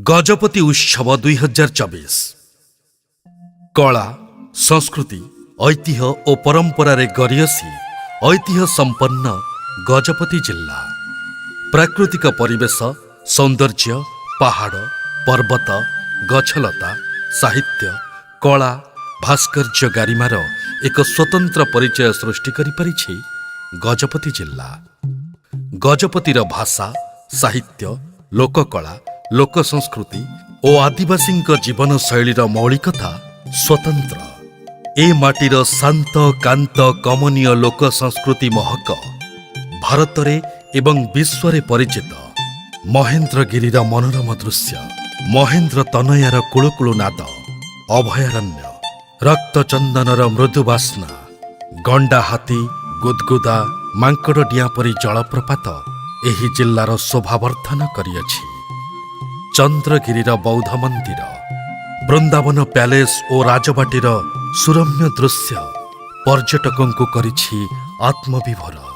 ଗଜପତି ଉତ୍ସବ 2024 କଳା, ସଂସ୍କୃତି, ଐତିହ୍ୟ ଓ ପରମ୍ପରାରେ ଗରିୟସୀ ଐତିହ୍ୟ ସମ୍ପନ୍ନ ଗଜପତି ଜିଲ୍ଲା। ପ୍ରାକୃତିକ ପରିବେଶ, ସୌନ୍ଦର୍ଯ୍ୟ, ପାହାଡ଼, ପର୍ବତ, ଗଛଲତା, ସାହିତ୍ୟ, କଳା, ଭାସ୍କର୍ଯ୍ୟ ଗାରିମାର ଏକ ସ୍ୱତନ୍ତ୍ର ପରିଚୟ ସୃଷ୍ଟି କରିପାରିଛି ଗଜପତି ଜିଲ୍ଲା। ଗଜପତିର ଭାଷା, ସାହିତ୍ୟ, ଲୋକକଳା, ଲୋକ ସଂସ୍କୃତି ଓ ଆଦିବାସୀଙ୍କ ଜୀବନଶୈଳୀର ମୌଳିକତା ସ୍ୱତନ୍ତ୍ର। ଏ ମାଟିର ଶାନ୍ତ କାନ୍ତ କମନୀୟ ଲୋକ ସଂସ୍କୃତି ମହକ ଭାରତରେ ଏବଂ ବିଶ୍ୱରେ ପରିଚିତ। ମହେନ୍ଦ୍ରଗିରିର ମନୋରମ ଦୃଶ୍ୟ, ମହେନ୍ଦ୍ର ତନୟାର କୁଳୁକୁଳୁ ନାଦ, ଅଭୟାରଣ୍ୟ, ରକ୍ତଚନ୍ଦନର ମୃଦୁ ବାସ୍ନା, ଗଣ୍ଡା ହାତୀ, ଗୁଦଗୁଦା, ମାଙ୍କଡ଼ଡିଆଁ ପରି ଜଳପ୍ରପାତ ଏହି ଜିଲ୍ଲାର ଶୋଭାବର୍ଦ୍ଧନ କରିଅଛି। ଚନ୍ଦ୍ରଗିରିର ବୌଦ୍ଧ ମନ୍ଦିର, ବୃନ୍ଦାବନ ପ୍ୟାଲେସ୍ ଓ ରାଜବାଟୀର ସୁରମ୍ୟ ଦୃଶ୍ୟ ପର୍ଯ୍ୟଟକଙ୍କୁ କରିଛି ଆତ୍ମବିଭୋର।